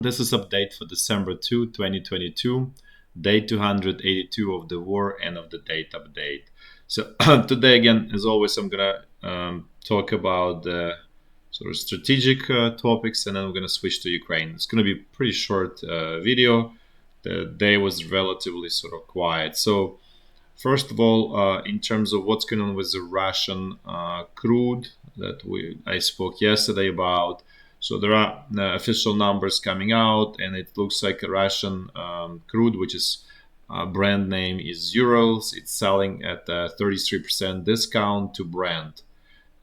This is update for December 2, 2022, day 282 of the war and of the date update. So today again, as always, I'm gonna talk about the sort of strategic topics, and then we're gonna switch to Ukraine. It's gonna be a pretty short video. The day was relatively sort of quiet. So first of all, in terms of what's going on with the Russian crude that I spoke yesterday about, so there are official numbers coming out, and it looks like a Russian crude, which is brand name is Urals. It's selling at a 33% discount to Brent.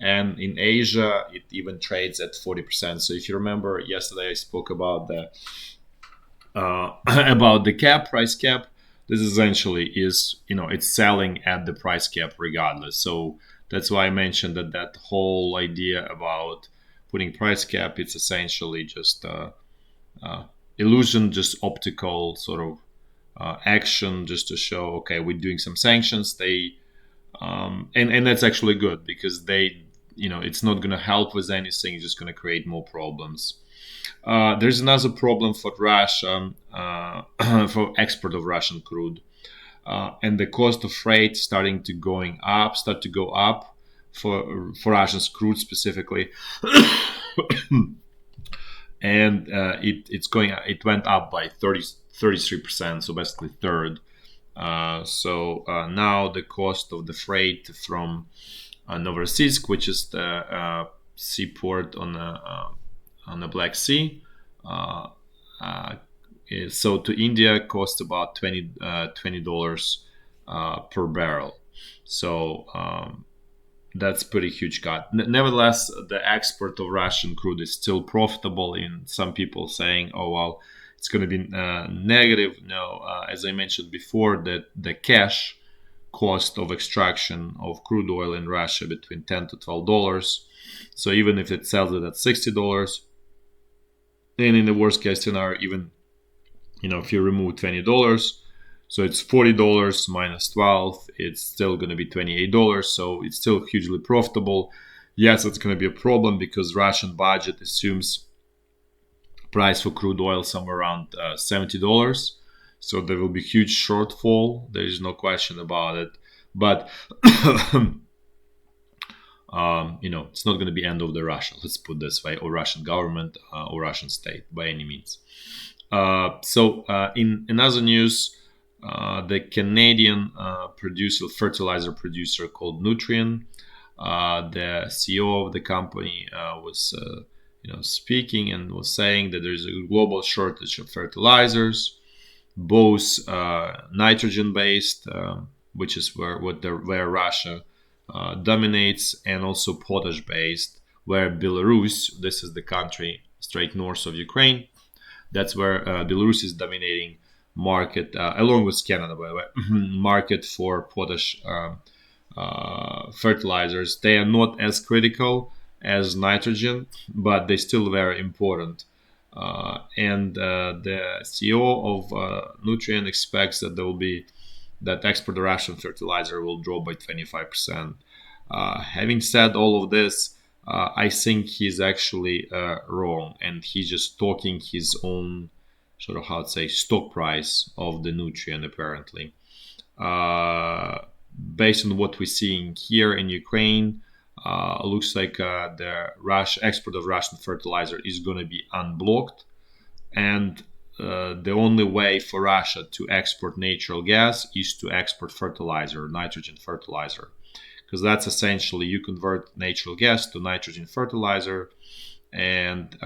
And in Asia, it even trades at 40%. So if you remember, yesterday I spoke about the about the price cap. This essentially is, it's selling at the price cap regardless. So that's why I mentioned that whole idea about putting price cap, it's essentially just illusion, just optical sort of action, just to show, okay, we're doing some sanctions. And that's actually good because it's not going to help with anything. It's just going to create more problems. There's another problem for Russia, for export of Russian crude, and the cost of freight start to go up for Russian crude specifically, and it went up by 33%, so basically third. So now the cost of the freight from Novorossiysk, which is the seaport on the Black Sea. So to India costs about $20 per barrel. So that's pretty huge cut. Nevertheless, the export of Russian crude is still profitable. In some people saying, "Oh well, it's going to be negative." No, as I mentioned before, that the cash cost of extraction of crude oil in Russia between $10 to $12. So even if it sells it at $60, and in the worst case scenario, even if you remove $20, so it's $40 minus 12, it's still going to be $28. So it's still hugely profitable. Yes, it's going to be a problem because Russian budget assumes price for crude oil somewhere around $70. So there will be huge shortfall. There is no question about it. But it's not going to be end of the Russia, let's put this way, or Russian government or Russian state by any means. So in another news, the Canadian fertilizer producer called Nutrien, the CEO of the company was speaking and was saying that there's a global shortage of fertilizers, both nitrogen based, which is where Russia dominates, and also potash based, where Belarus, this is the country straight north of Ukraine, that's where Belarus is dominating market, along with Canada, by the way, market for potash fertilizers. They are not as critical as nitrogen, but they're still very important. And the CEO of Nutrien expects that export of Russian fertilizer will drop by 25%. Having said all of this, I think he's actually wrong, and he's just talking his own sort of stock price of the Nutrien apparently. Based on what we're seeing here in Ukraine, looks like the export of Russian fertilizer is going to be unblocked, and the only way for Russia to export natural gas is to export fertilizer, nitrogen fertilizer, because that's essentially you convert natural gas to nitrogen fertilizer, and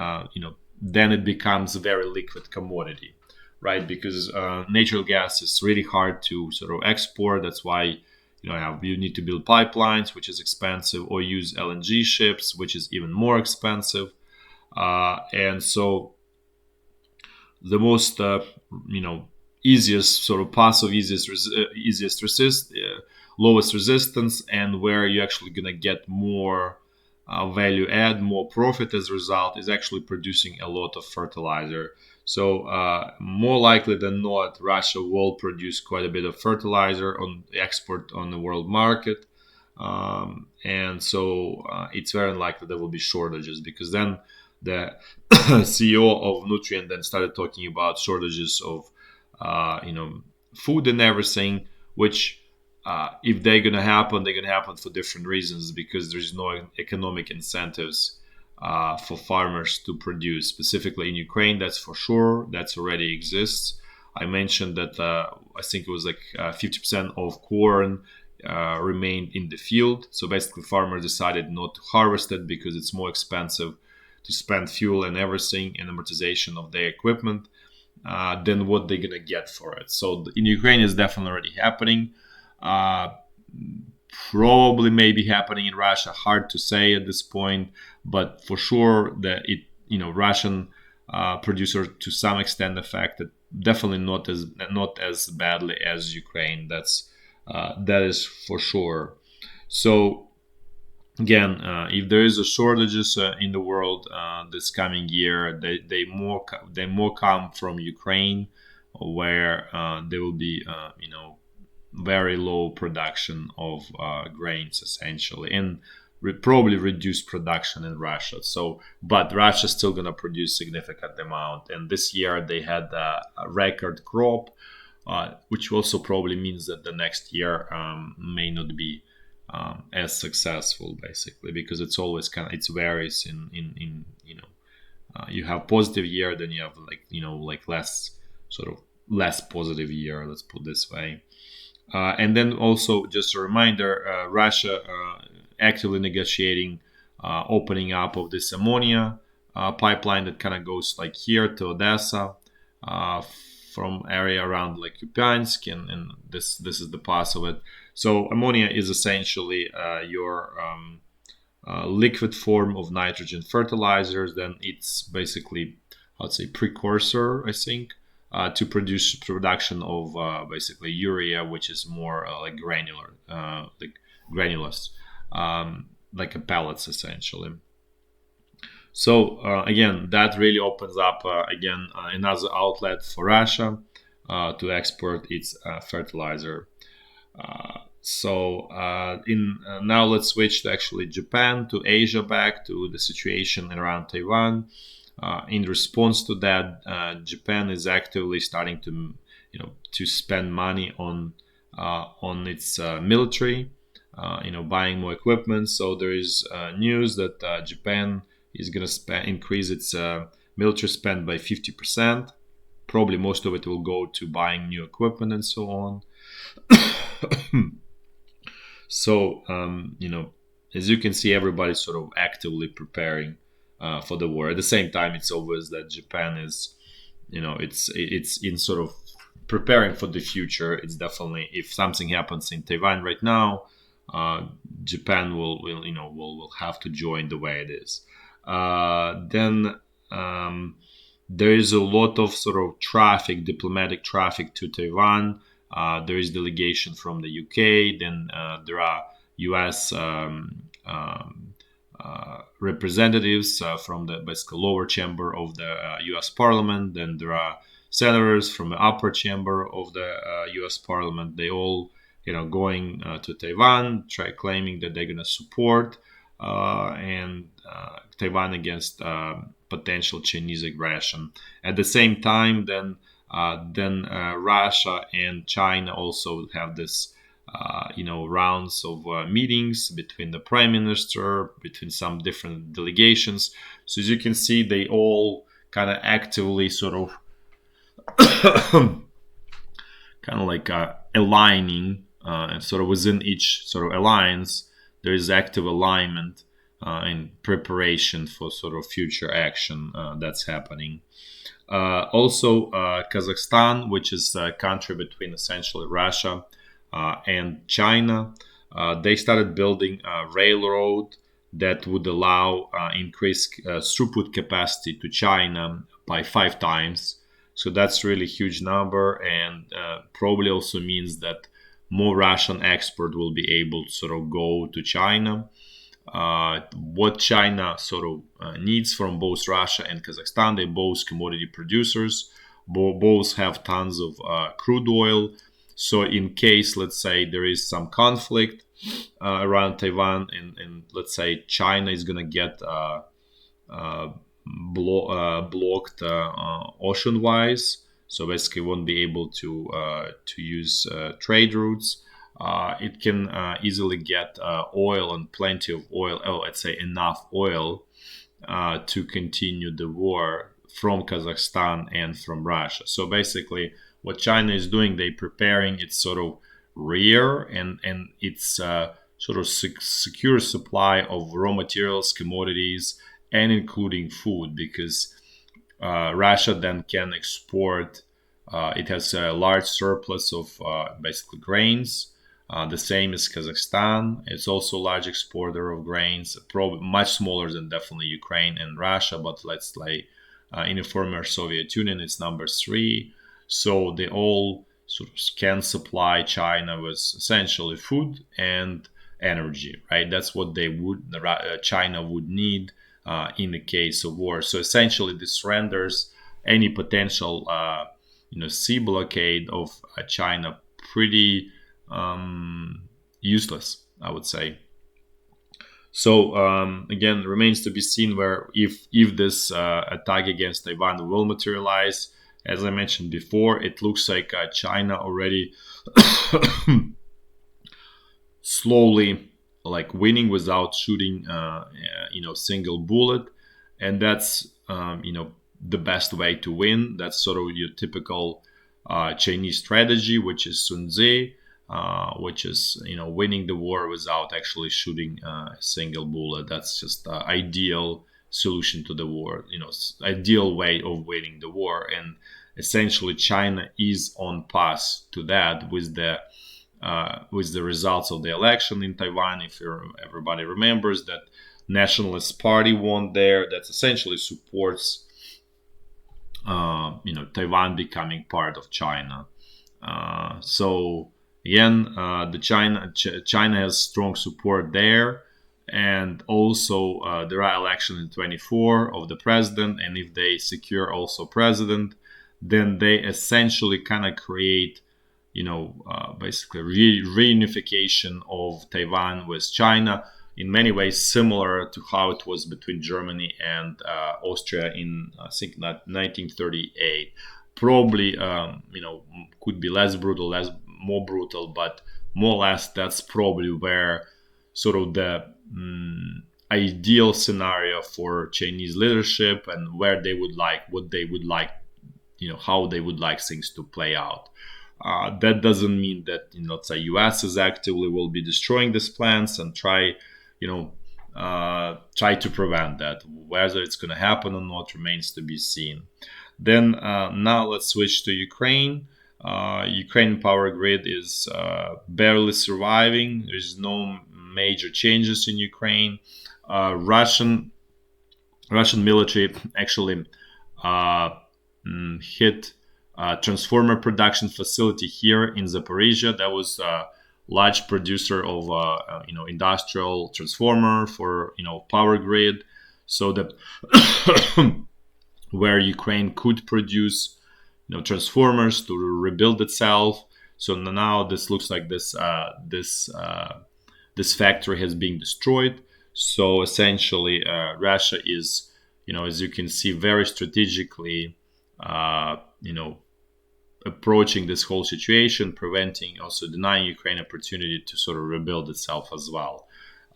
then it becomes a very liquid commodity, right? Because natural gas is really hard to sort of export. That's why you need to build pipelines, which is expensive, or use LNG ships, which is even more expensive. And so the most easiest sort of path of lowest resistance, and where you're actually going to get more value add, more profit as a result, is actually producing a lot of fertilizer. So more likely than not, Russia will produce quite a bit of fertilizer on the export on the world market. And so it's very unlikely there will be shortages, because then the CEO of Nutrient then started talking about shortages of, food and everything, which if they're gonna happen for different reasons because there's no economic incentives for farmers to produce, specifically in Ukraine. That's for sure. That's already exists. I mentioned that I think it was like 50% of corn remained in the field. So basically, farmers decided not to harvest it because it's more expensive to spend fuel and everything and amortization of their equipment than what they're gonna get for it. So in Ukraine, is definitely already happening. Uh, Probably maybe happening in Russia. Hard to say at this point, but for sure that Russian producer to some extent affected. Definitely not as badly as Ukraine. That is for sure. So again, if there is a shortages in the world this coming year, they more come from Ukraine, where there will be very low production of grains essentially, and probably reduced production in Russia. So, but Russia's still gonna produce significant amount, and this year they had a record crop, which also probably means that the next year may not be as successful, basically, because it's always it varies in you have positive year, then you have like less sort of less positive year. Let's put this way. And then also, just a reminder, Russia actively negotiating opening up of this ammonia pipeline that kind of goes like here to Odessa, from area around like Lugansk, and this is the pass of it. So ammonia is essentially your liquid form of nitrogen fertilizers. Then it's basically, I'd say, precursor, I think, to produce production of basically urea, which is more like granular, like granulous, like a pellets essentially. So again, that really opens up again another outlet for Russia to export its fertilizer. In now let's switch to actually Japan, to Asia, back to the situation around Taiwan. In response to that, Japan is actively starting to spend money on its military, buying more equipment. So there is news that Japan is going to increase its military spend by 50%. Probably most of it will go to buying new equipment and so on. So, as you can see, everybody's sort of actively preparing for the war. At the same time, it's obvious that Japan is, it's in sort of preparing for the future. It's definitely, if something happens in Taiwan right now, Japan will have to join the way it is. Then there is a lot of sort of diplomatic traffic to Taiwan. There is delegation from the UK. Then there are US representatives from the basically lower chamber of the US Parliament. Then there are senators from the upper chamber of the US Parliament. They all, going to Taiwan, claiming that they're going to support and Taiwan against potential Chinese aggression. At the same time, then Russia and China also have this, rounds of meetings between the prime minister, between some different delegations. So as you can see, they all kind of actively sort of kind of like aligning, and sort of within each sort of alliance, there is active alignment in preparation for sort of future action that's happening. Also, Kazakhstan, which is a country between essentially Russia and China, they started building a railroad that would allow increased throughput capacity to China by 5 times. So that's really huge number, and probably also means that more Russian export will be able to sort of go to China. What China sort of needs from both Russia and Kazakhstan, they're both commodity producers, both have tons of crude oil. So in case, let's say, there is some conflict around Taiwan, and let's say China is going to get blocked ocean-wise, so basically won't be able to use trade routes. It can easily get oil and plenty of oil, let's say enough oil to continue the war from Kazakhstan and from Russia. So basically, what China is doing, they preparing its sort of rear and its sort of secure supply of raw materials, commodities, and including food, because Russia then can export. It has a large surplus of basically grains. The same as Kazakhstan. It's also a large exporter of grains, probably much smaller than definitely Ukraine and Russia, but let's say in the former Soviet Union, it's number three. So they all sort of can supply China with essentially food and energy, right? That's what China would need in the case of war. So essentially, this renders any potential, sea blockade of China pretty useless, I would say. So again, remains to be seen where if this attack against Taiwan will materialize. As I mentioned before, it looks like China already slowly like winning without shooting single bullet, and that's the best way to win. That's sort of your typical Chinese strategy, which is Sun Tzu, which is winning the war without actually shooting a single bullet. That's just the ideal solution to the war, ideal way of winning the war. And essentially China is on path to that with the results of the election in Taiwan. If everybody remembers that Nationalist Party won there, that essentially supports Taiwan becoming part of China. So again, China has strong support there, and also there are elections in 24 of the president, and if they secure also president, then they essentially kind of create basically reunification of Taiwan with China, in many ways similar to how it was between Germany and Austria in, I think, 1938. Probably, could be less brutal, more brutal, but more or less that's probably where sort of the ideal scenario for Chinese leadership and where they would like, what they would like, how they would like things to play out. That doesn't mean that let's say U.S. is actively will be destroying these plans and try to prevent that. Whether it's going to happen or not remains to be seen. Then now let's switch to Ukraine. Ukraine power grid is barely surviving. There's no major changes in Ukraine. Russian military actually hit transformer production facility here in Zaporizhya. That was a large producer of industrial transformer for power grid, so that where Ukraine could produce transformers to rebuild itself. So now this looks like this factory has been destroyed. So essentially, Russia is as you can see very strategically approaching this whole situation, preventing, also denying Ukraine opportunity to sort of rebuild itself as well.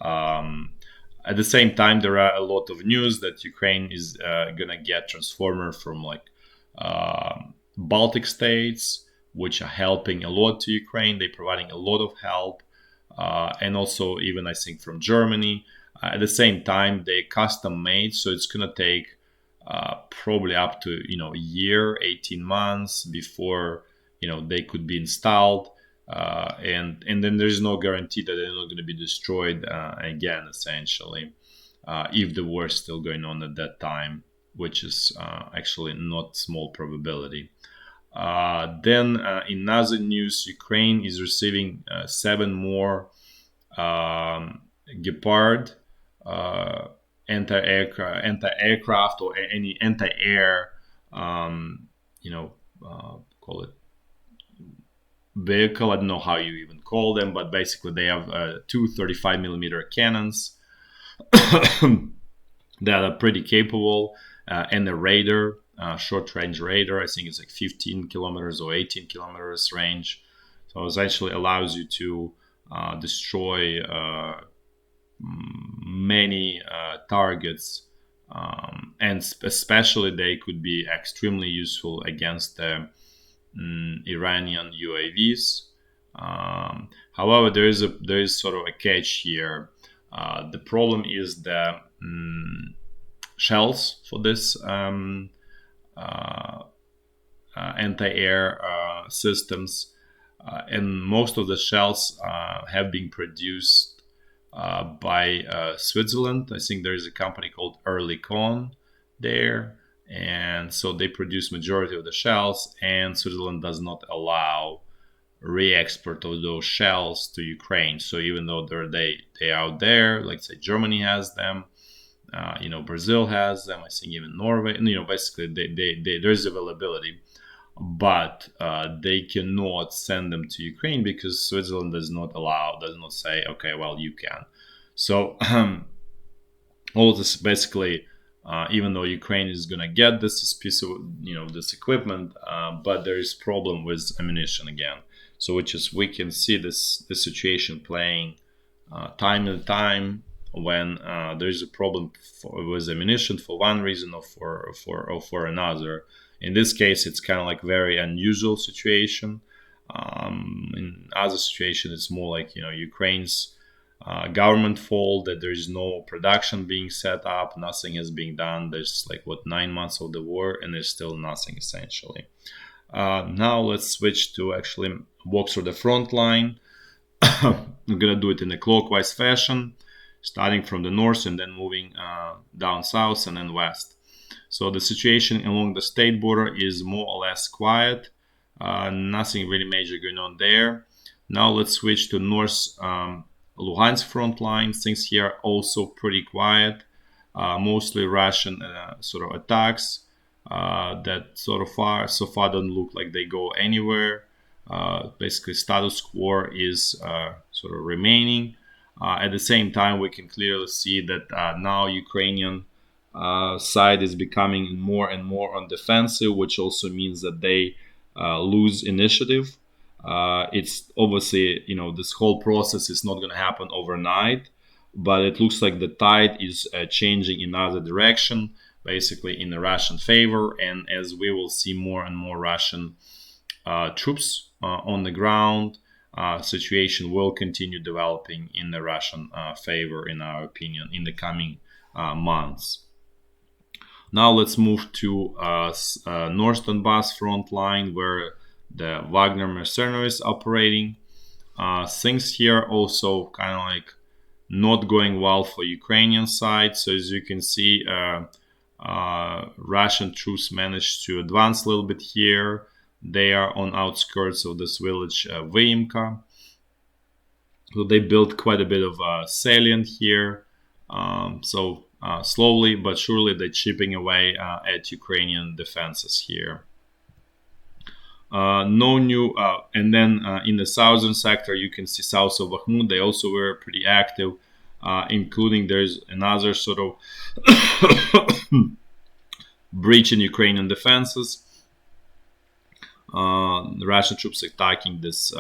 At the same time, there are a lot of news that Ukraine is gonna get transformer from Baltic states, which are helping a lot to Ukraine. They're providing a lot of help, and also even I think from Germany. At the same time, they're custom made, so it's gonna take probably up to a year, 18 months before they could be installed, and then there's no guarantee that they're not going to be destroyed again, essentially, if the war is still going on at that time, which is actually not small probability. Then in other news, Ukraine is receiving 7 more Gepard anti-aircraft or any anti-air, call it vehicle. I don't know how you even call them, but basically they have 2 35mm cannons that are pretty capable. and a radar, short range radar. I think it's like 15 kilometers or 18 kilometers range. So it essentially allows you to destroy many targets, and especially they could be extremely useful against the Iranian UAVs. However, there is sort of a catch here. The problem is the shells for this uh, anti-air systems, and most of the shells have been produced by Switzerland. I think there is a company called Earlycon there, and so they produce majority of the shells, and Switzerland does not allow re-export of those shells to Ukraine. So even though they out there, like say Germany has them, Brazil has them. I think even Norway. Basically there's availability, but they cannot send them to Ukraine because Switzerland does not say, okay, well, you can. So all this basically, even though Ukraine is going to get this piece of this equipment, but there is problem with ammunition again. So which is we can see this situation playing time and time when there's a problem with ammunition for one reason or for another. In this case, it's kind of like very unusual situation. In other situation, it's more like Ukraine's government fault that there is no production being set up, nothing is being done. There's like 9 months of the war, and there's still nothing essentially. Now let's switch to actually walk through the front line. I'm gonna do it in a clockwise fashion, starting from the north and then moving down south and then west. So the situation along the state border is more or less quiet. Nothing really major going on there. Now let's switch to north Lugansk front line. Things here are also pretty quiet. Mostly Russian sort of attacks that so far don't look like they go anywhere. Basically, status quo is sort of remaining. At the same time, we can clearly see that now Ukrainian side is becoming more and more on defensive, which also means that they lose initiative. It's obviously, this whole process is not going to happen overnight, but it looks like the tide is changing in other direction, basically in the Russian favor. And as we will see more and more Russian troops on the ground, situation will continue developing in the Russian favor, in our opinion, in the coming months. Now let's move to North Donbass front line, where the Wagner mercenaries operating. Things here also kind of like not going well for Ukrainian side. So as you can see, Russian troops managed to advance a little bit here. They are on outskirts of this village Vyimka. So they built quite a bit of salient here. Slowly but surely they're chipping away at Ukrainian defenses here. No new, and then in the southern sector, you can see south of Bakhmut, they also were pretty active, including there's another sort of breach in Ukrainian defenses. The Russian troops attacking this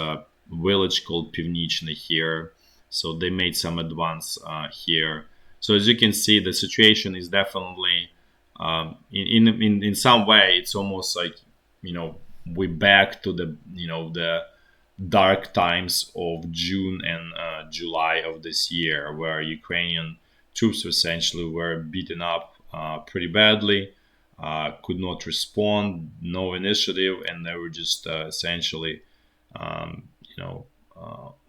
village called Pivnichny here, so they made some advance here. So as you can see, the situation is definitely, in some way, it's almost like we're back to the dark times of June and July of this year, where Ukrainian troops essentially were beaten up pretty badly, could not respond, no initiative, and they were just essentially,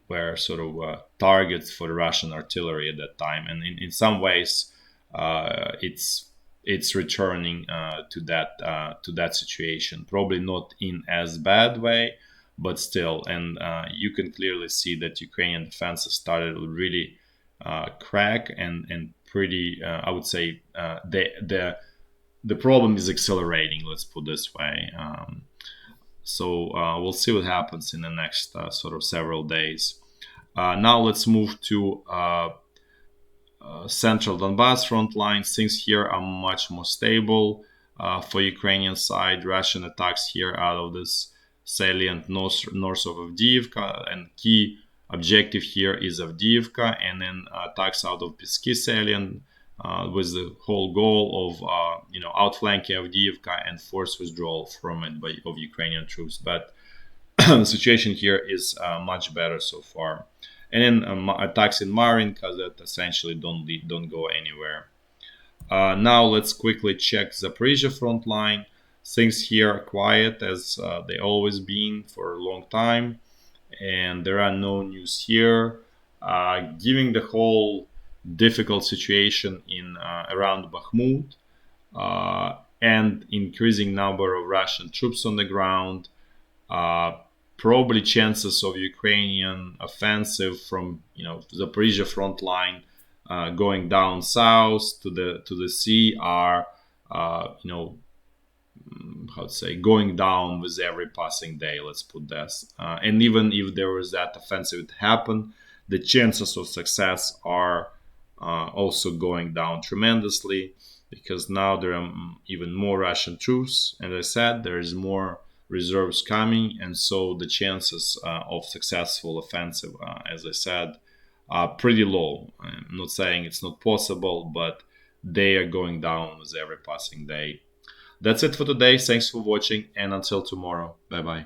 were sort of targets for the Russian artillery at that time. And in some ways, it's returning to that situation. Probably not in as bad way, but still. And you can clearly see that Ukrainian defenses started to really crack and pretty. I would say the problem is accelerating. Let's put this way. So we'll see what happens in the next sort of several days. Now let's move to central Donbass front lines. Things here are much more stable for Ukrainian side. Russian attacks here out of this salient north of Avdiivka, and key objective here is Avdiivka, and then attacks out of Pisky salient with the whole goal of outflanking Avdiivka and forced withdrawal from it of Ukrainian troops. But the situation here is much better so far. And then attacks in Marinka that essentially don't go anywhere. Now let's quickly check Zaporizhya front line. Things here are quiet as they always been for a long time, and there are no news here. Given the whole difficult situation in around Bakhmut and increasing number of Russian troops on the ground, uh, probably chances of Ukrainian offensive from Zaporizhia front line going down south to the sea are how to say, going down with every passing day. Let's put this. And even if there was that offensive to happen, the chances of success are also going down tremendously because now there are even more Russian troops. As I said, there is more reserves coming, and so the chances of successful offensive, as I said, are pretty low. I'm not saying it's not possible, but they are going down with every passing day. That's it for today. Thanks for watching, and until tomorrow. Bye bye.